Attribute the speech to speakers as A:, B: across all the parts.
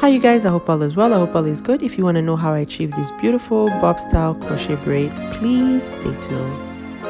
A: Hi you guys, I hope all is well. I hope all is good. If you want to know how I achieve this beautiful bob style crochet braid, please stay tuned.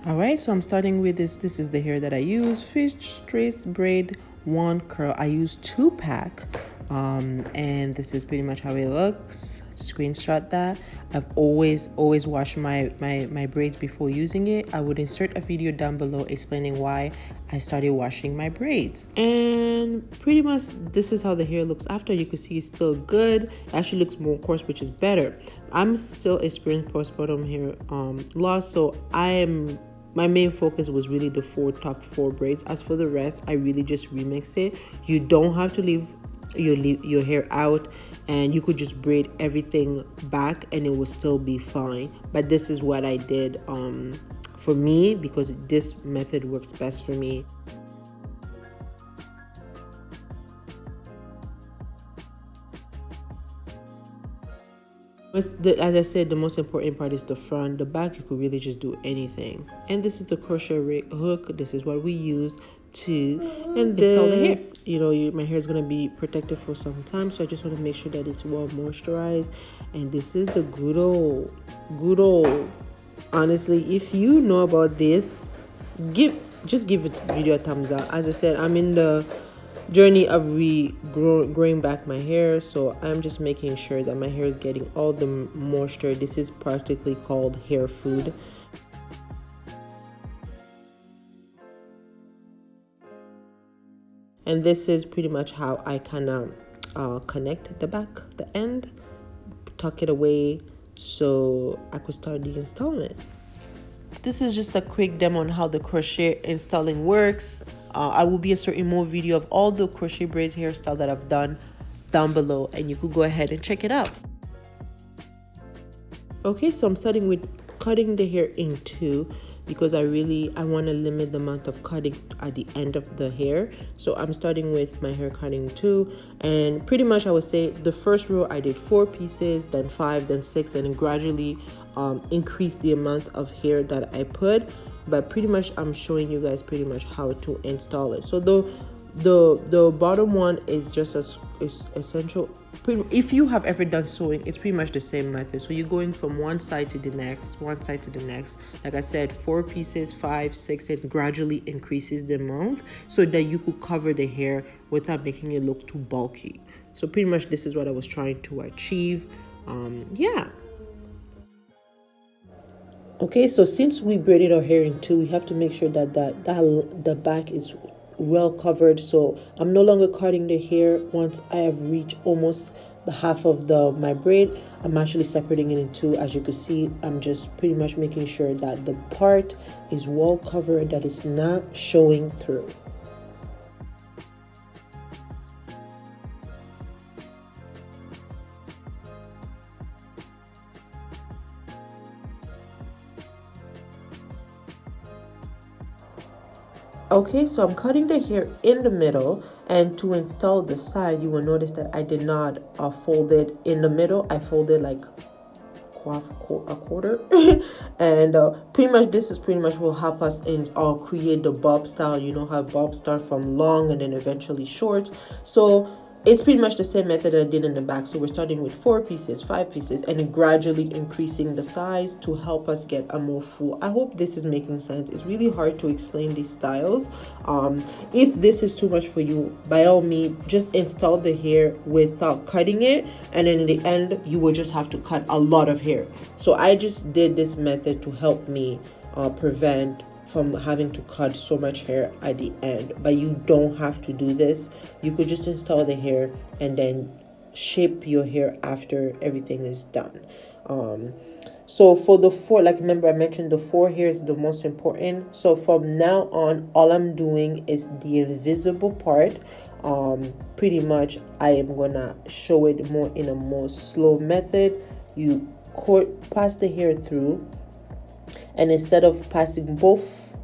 A: Alright, so I'm starting with this is the hair that I use, FreeTress braid 1 curl. I use 2-pack, and this is pretty much how it looks. Screenshot that. I've always washed my braids before using it. I would insert a video down below explaining why I started washing my braids. And pretty much this is how the hair looks after. You can see it's still good. It actually looks more coarse, which is better. I'm still experiencing postpartum hair loss, so my main focus was really the top four braids. As for the rest, I really just remix it. You don't have to leave your hair out, and you could just braid everything back and it will still be fine. But this is what I did for me, because this method works best for me. As I said, the most important part is the front. The back, you could really just do anything. And this is the crochet hook. This is what we use to install the hair. You know, my hair is going to be protected for some time, so I just want to make sure that it's well moisturized. And this is the good old. Honestly, if you know about this, just give it video a thumbs up. As I said, I'm in the journey of growing back my hair, so I'm just making sure that my hair is getting all the moisture. This is practically called hair food. And this is pretty much how I kind of connect the end, tuck it away so I could start the installment. This is just a quick demo on how the crochet installing works. I will be inserting more video of all the crochet braids hairstyle that I've done down below, and you could go ahead and check it out. Okay, so I'm starting with cutting the hair in two, because I want to limit the amount of cutting at the end of the hair. So I'm starting with my hair cutting 2, and pretty much I would say the first row I did 4 pieces, then 5, then 6, and gradually increase the amount of hair that I put. But pretty much I'm showing you guys pretty much how to install it. So the bottom one is just as essential. If you have ever done sewing, it's pretty much the same method. So you're going from one side to the next, one side to the next. Like I said, 4 pieces, 5, 6, and gradually increases the amount so that you could cover the hair without making it look too bulky. So pretty much this is what I was trying to achieve. Yeah. Okay, so since we braided our hair in 2, we have to make sure that the back is well covered. So I'm no longer cutting the hair. Once I have reached almost the half of my braid, I'm actually separating it in 2. As you can see, I'm just pretty much making sure that the part is well covered, that it's not showing through. Okay, so I'm cutting the hair in the middle, and to install the side, you will notice that I did not fold it in the middle. I folded like a quarter and pretty much this is pretty much will help us in create the bob style. You know how bobs start from long and then eventually short, so it's pretty much the same method that I did in the back. So we're starting with 4 pieces, 5 pieces, and gradually increasing the size to help us get a more full. I hope this is making sense. It's really hard to explain these styles. If this is too much for you, by all means, just install the hair without cutting it, and then in the end, you will just have to cut a lot of hair. So I just did this method to help me prevent from having to cut so much hair at the end. But you don't have to do this. You could just install the hair and then shape your hair after everything is done. So for the 4, like remember I mentioned the 4 hairs is the most important. So from now on, all I'm doing is the invisible part. Pretty much I am gonna show it more in a more slow method. You pass the hair through, and instead of passing both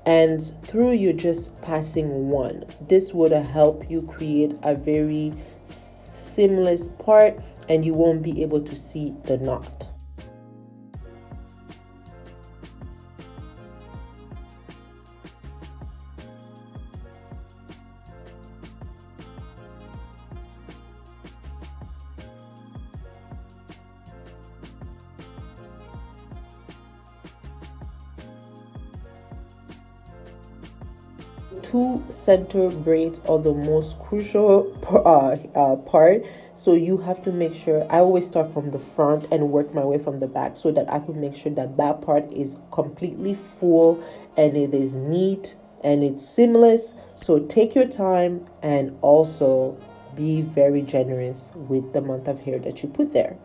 A: ends through, you're just passing one. This would help you create a very seamless part, and you won't be able to see the knot. two center braids are the most crucial part. So you have to make sure, I always start from the front and work my way from the back so that I can make sure that that part is completely full and it is neat and it's seamless. So take your time and also be very generous with the amount of hair that you put there.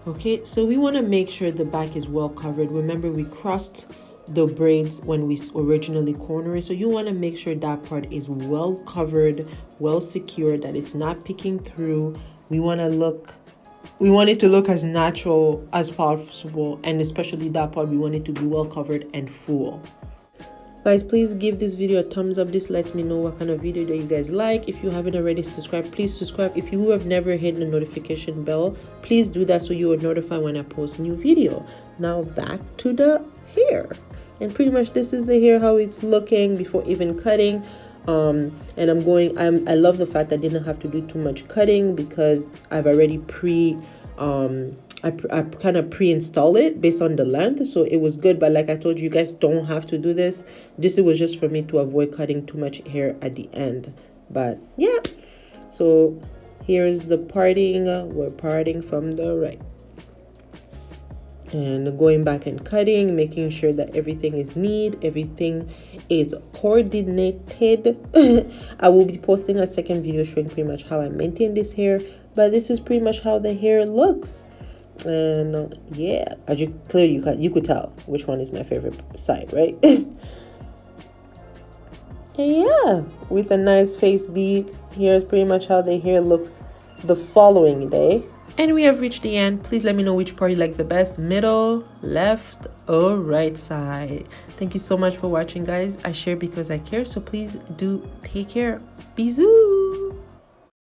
A: Okay, so we want to make sure the back is well covered. Remember, we crossed the braids when we originally cornered it, so you want to make sure that part is well covered, well secured, that it's not peeking through. We want it to look as natural as possible, and especially that part, we want it to be well covered and full. Guys, please give this video a thumbs up. This lets me know what kind of video that you guys like. If you haven't already subscribed, please subscribe. If you have never hit the notification bell, please do that so you are notified when I post a new video. Now back to the hair, and pretty much this is the hair, how it's looking before even cutting. And I love the fact that I didn't have to do too much cutting because I've already I kind of pre-install it based on the length, so it was good. But like I told you, you guys don't have to do this. This was just for me to avoid cutting too much hair at the end. But yeah, so here's the parting. We're parting from the right and going back and cutting, making sure that everything is neat, everything is coordinated. I will be posting a second video showing pretty much how I maintain this hair, but this is pretty much how the hair looks. And yeah, as you could tell which one is my favorite side, right? And yeah, with a nice face bead, here's pretty much how the hair looks the following day. And we have reached the end. Please let me know which part you like the best, middle, left, or right side. Thank you so much for watching, guys. I share because I care, so please do take care. Bisous.